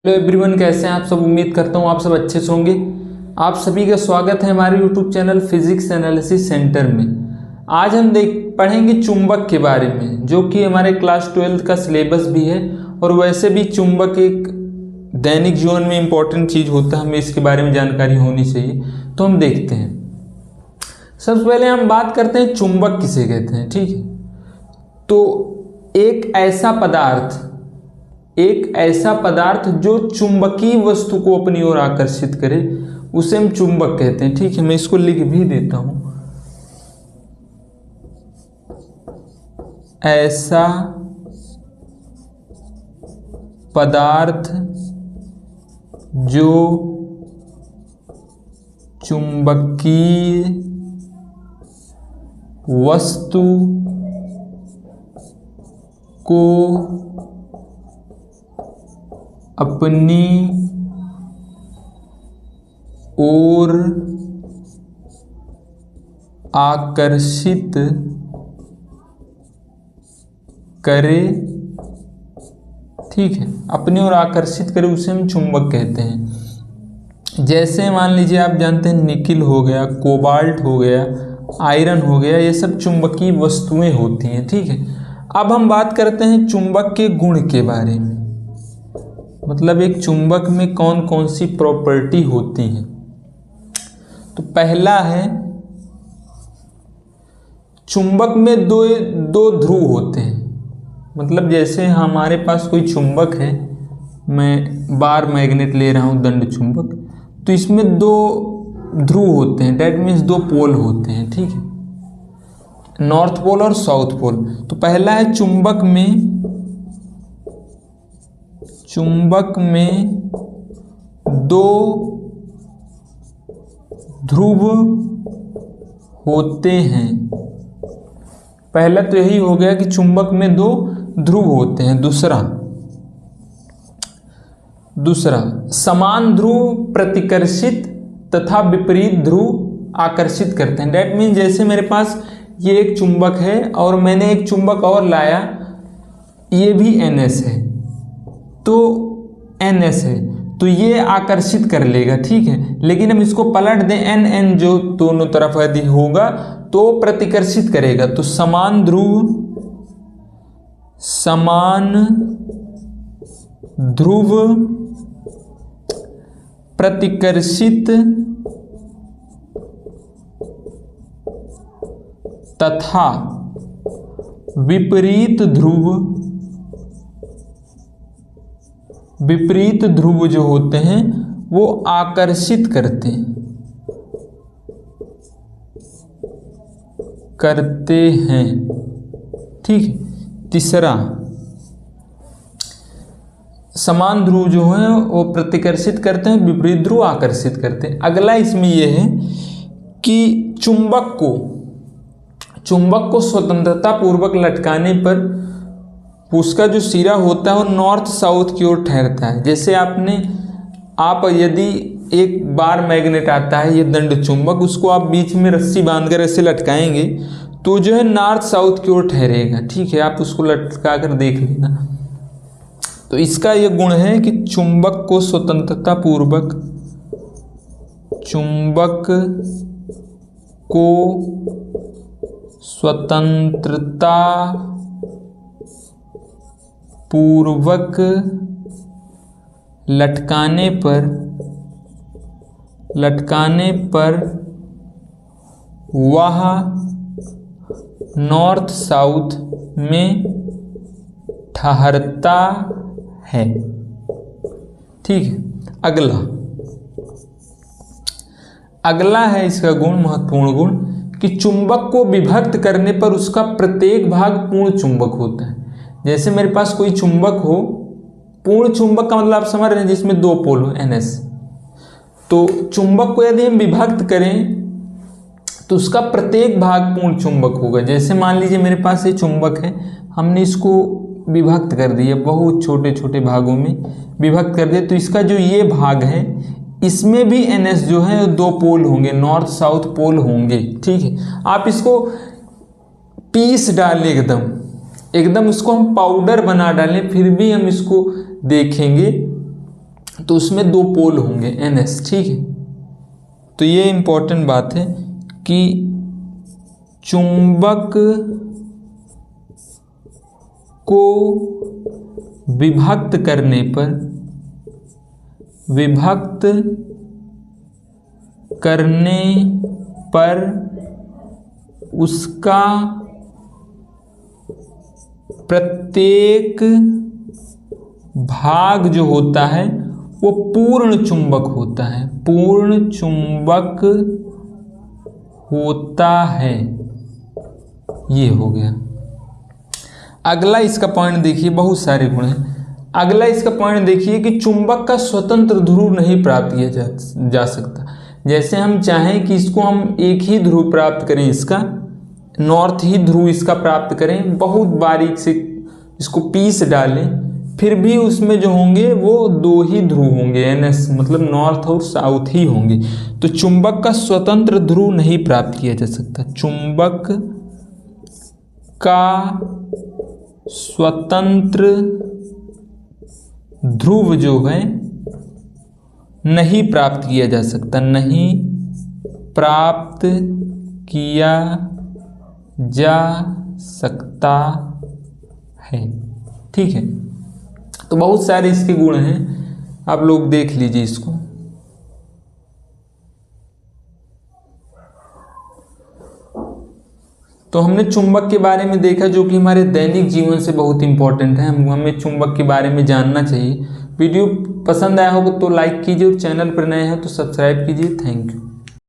Hello everyone, कैसे हैं आप सब। उम्मीद करता हूँ आप सब अच्छे से होंगे। आप सभी का स्वागत है हमारे YouTube channel physics analysis centre में। आज हम पढ़ेंगे चुंबक के बारे में, जो कि हमारे क्लास 12 का सिलेबस भी है। और वैसे भी चुंबक एक दैनिक जीवन में इम्पोर्टेंट चीज़ होता है, हमें इसके बारे में जानकारी होनी चाहिए। तो हम देखते हैं। सबसे पहले हम बात करते हैं चुंबक किसे कहते हैं। ठीक है, तो एक ऐसा पदार्थ जो चुंबकीय वस्तु को अपनी ओर आकर्षित करे, उसे हम चुंबक कहते हैं। ठीक है, मैं इसको लिख भी देता हूं। ऐसा पदार्थ जो चुंबकीय वस्तु को अपनी ओर आकर्षित करे। ठीक है, अपनी ओर आकर्षित करे उसे हम चुंबक कहते हैं। जैसे मान लीजिए आप जानते हैं निकिल हो गया, कोबाल्ट हो गया, आयरन हो गया, ये सब चुंबकीय वस्तुएं होती हैं। ठीक है, अब हम बात करते हैं चुंबक के गुण के बारे में, मतलब एक चुंबक में कौन कौन सी प्रॉपर्टी होती हैं। तो पहला है, चुंबक में दो ध्रुव होते हैं। मतलब जैसे हमारे पास कोई चुंबक है, मैं बार मैग्नेट ले रहा हूं, दंड चुंबक, तो इसमें दो ध्रुव होते हैं, डेट मीन्स दो पोल होते हैं। ठीक है, नॉर्थ पोल और साउथ पोल। तो पहला है चुंबक में दो ध्रुव होते हैं। पहला तो यही हो गया कि चुंबक में दो ध्रुव होते हैं। दूसरा समान ध्रुव प्रतिकर्षित तथा विपरीत ध्रुव आकर्षित करते हैं। डेट मीन जैसे मेरे पास ये एक चुंबक है और मैंने एक चुंबक और लाया, ये भी NS है, तो NS है तो ये आकर्षित कर लेगा। ठीक है, लेकिन हम इसको पलट दें, NN जो दोनों तरफ यदि होगा तो प्रतिकर्षित करेगा। तो समान ध्रुव प्रतिकर्षित तथा विपरीत ध्रुव जो होते हैं वो आकर्षित करते हैं। ठीक है, तीसरा समान ध्रुव जो है वो प्रतिकर्षित करते हैं, विपरीत ध्रुव आकर्षित करते हैं। अगला इसमें यह है कि चुंबक को स्वतंत्रता पूर्वक लटकाने पर उसका जो सिरा होता है वो नॉर्थ साउथ की ओर ठहरता है। जैसे आप यदि एक बार मैग्नेट आता है, ये दंड चुंबक, उसको आप बीच में रस्सी बांधकर ऐसे लटकाएंगे तो जो है नॉर्थ साउथ की ओर ठहरेगा। ठीक है, आप उसको लटका कर देख लेना। तो इसका ये गुण है कि चुंबक को स्वतंत्रता पूर्वक लटकाने पर वह नॉर्थ साउथ में ठहरता है। ठीक है, अगला है इसका गुण, महत्वपूर्ण गुण, कि चुंबक को विभक्त करने पर उसका प्रत्येक भाग पूर्ण चुंबक होता है। जैसे मेरे पास कोई चुंबक हो, पूर्ण चुंबक का मतलब आप समझ रहे हैं, जिसमें दो पोल हो, NS। तो चुंबक को यदि हम विभक्त करें तो उसका प्रत्येक भाग पूर्ण चुंबक होगा। जैसे मान लीजिए मेरे पास ये चुंबक है, हमने इसको विभक्त कर दिया, बहुत छोटे छोटे भागों में विभक्त कर दिया, तो इसका जो ये भाग है इसमें भी NS जो है दो पोल होंगे, नॉर्थ साउथ पोल होंगे। ठीक है, आप इसको पीस डालें, एकदम उसको हम पाउडर बना डालें, फिर भी हम इसको देखेंगे तो उसमें 2 पोल होंगे NS, ठीक है। तो ये इंपॉर्टेंट बात है कि चुंबक को विभक्त करने पर उसका प्रत्येक भाग जो होता है वो पूर्ण चुंबक होता है, पूर्ण चुंबक होता है। ये हो गया। अगला इसका पॉइंट देखिए, बहुत सारे गुण हैं। अगला इसका पॉइंट देखिए कि चुंबक का स्वतंत्र ध्रुव नहीं प्राप्त किया जा सकता। जैसे हम चाहें कि इसको हम एक ही ध्रुव प्राप्त करें, इसका नॉर्थ ही ध्रुव इसका प्राप्त करें, बहुत बारीक से इसको पीस डालें, फिर भी उसमें जो होंगे वो 2 ही ध्रुव होंगे, NS मतलब नॉर्थ और साउथ ही होंगे। तो चुंबक का स्वतंत्र ध्रुव नहीं प्राप्त किया जा सकता। चुंबक का स्वतंत्र ध्रुव जो है नहीं प्राप्त किया जा सकता, नहीं प्राप्त किया जा सकता है, ठीक है। तो बहुत सारे इसके गुण हैं, आप लोग देख लीजिए इसको। तो हमने चुंबक के बारे में देखा जो कि हमारे दैनिक जीवन से बहुत इंपॉर्टेंट है, हमें चुंबक के बारे में जानना चाहिए। वीडियो पसंद आया होगा तो लाइक कीजिए और चैनल पर नए हैं तो सब्सक्राइब कीजिए। Thank you.